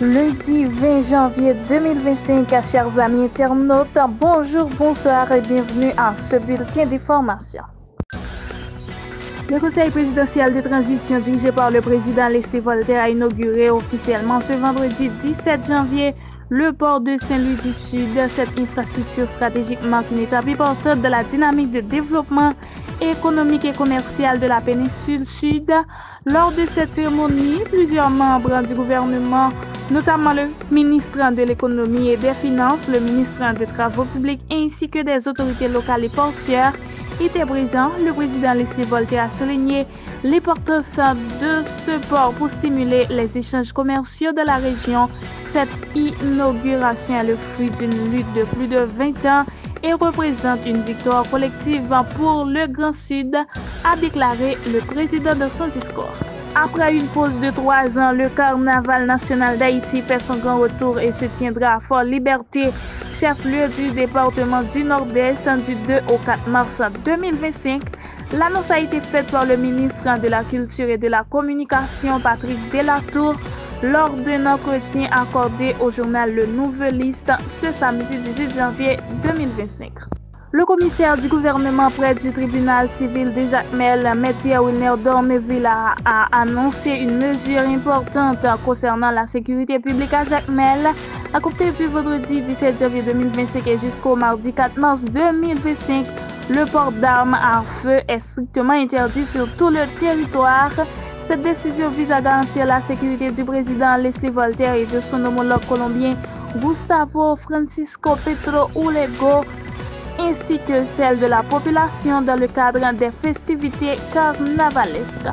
Lundi 20 janvier 2025, chers amis internautes, bonjour, bonsoir et bienvenue à ce bulletin d'information. Le Conseil présidentiel de transition dirigé par le président Leslie Voltaire a inauguré officiellement ce vendredi 17 janvier le port de Saint-Louis du Sud. Cette infrastructure stratégique marque une étape importante de la dynamique de développement économique et commercial de la péninsule Sud. Lors de cette cérémonie, plusieurs membres du gouvernement, notamment le ministre de l'économie et des finances, le ministre des travaux publics ainsi que des autorités locales et portuaires étaient présents. Le président Leslie Voltaire a souligné l'importance de ce port pour stimuler les échanges commerciaux de la région. Cette inauguration est le fruit d'une lutte de plus de 20 ans et représente une victoire collective pour le Grand Sud, a déclaré le président dans son discours. Après une pause de 3 ans, le Carnaval national d'Haïti fait son grand retour et se tiendra à Fort-Liberté, chef-lieu du département du Nord-Est, du 2 au 4 mars 2025. L'annonce a été faite par le ministre de la Culture et de la Communication, Patrick Delatour, lors d'un entretien accordé au journal Le Nouvelliste ce samedi 18 janvier 2025. Le commissaire du gouvernement près du tribunal civil de Jacmel, M. Pierre-Wilner Dormeville, a annoncé une mesure importante concernant la sécurité publique à Jacmel. À compter du vendredi 17 janvier 2025 et jusqu'au mardi 4 mars 2025, le port d'armes à feu est strictement interdit sur tout le territoire. Cette décision vise à garantir la sécurité du président Leslie Voltaire et de son homologue colombien Gustavo Francisco Petro Urrego, ainsi que celle de la population dans le cadre des festivités carnavalesques.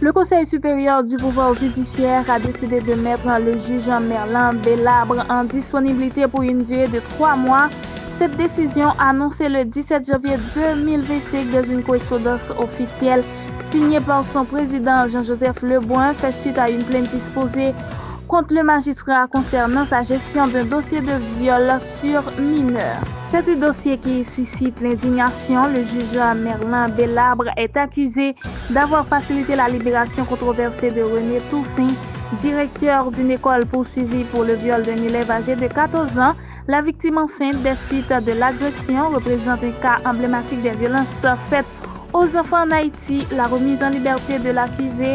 Le Conseil supérieur du pouvoir judiciaire a décidé de mettre le juge Merlin Bélabre en disponibilité pour une durée de 3 mois. Cette décision, annoncée le 17 janvier 2025 dans une correspondance officielle signée par son président Jean-Joseph Lebrun, fait suite à une plainte disposée contre le magistrat concernant sa gestion d'un dossier de viol sur mineur. C'est un dossier qui suscite l'indignation. Le juge Merlin Bélabre est accusé d'avoir facilité la libération controversée de René Toussaint, directeur d'une école poursuivie pour le viol d'un élève âgé de 14 ans. La victime enceinte des suites de l'agression représente un cas emblématique des violences faites aux enfants en Haïti. La remise en liberté de l'accusé,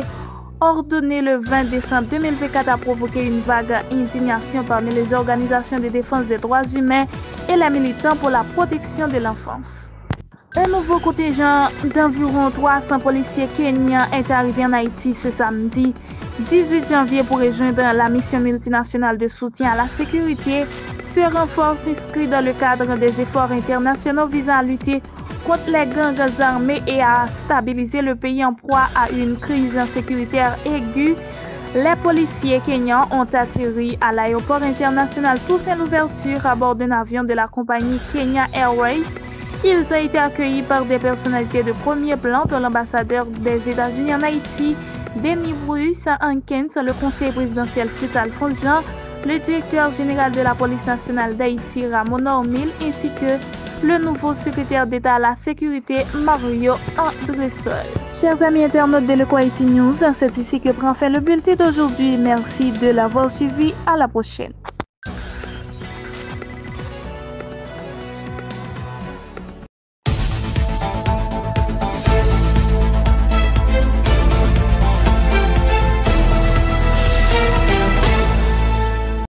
ordonnée le 20 décembre 2024, a provoqué une vague indignation parmi les organisations de défense des droits humains et les militants pour la protection de l'enfance. Un nouveau contingent d'environ 300 policiers kenyans est arrivé en Haïti ce samedi 18 janvier pour rejoindre la mission multinationale de soutien à la sécurité. Ce renfort s'inscrit dans le cadre des efforts internationaux visant à lutter contre les gangs armés et à stabiliser le pays en proie à une crise sécuritaire aiguë. Les policiers kenyans ont atterri à l'aéroport international Toussaint Louverture à bord d'un avion de la compagnie Kenya Airways. Ils ont été accueillis par des personnalités de premier plan, dont l'ambassadeur des États-Unis en Haïti, Denis Bruce Hankins, le conseiller présidentiel Fritz Alphonse Jean, le directeur général de la police nationale d'Haïti, Ramon Ormil, ainsi que le nouveau secrétaire d'État à la sécurité, Mario Andresol. Chers amis internautes de l'Eco Haïti News, c'est ici que prend fin le bulletin d'aujourd'hui. Merci de l'avoir suivi. À la prochaine.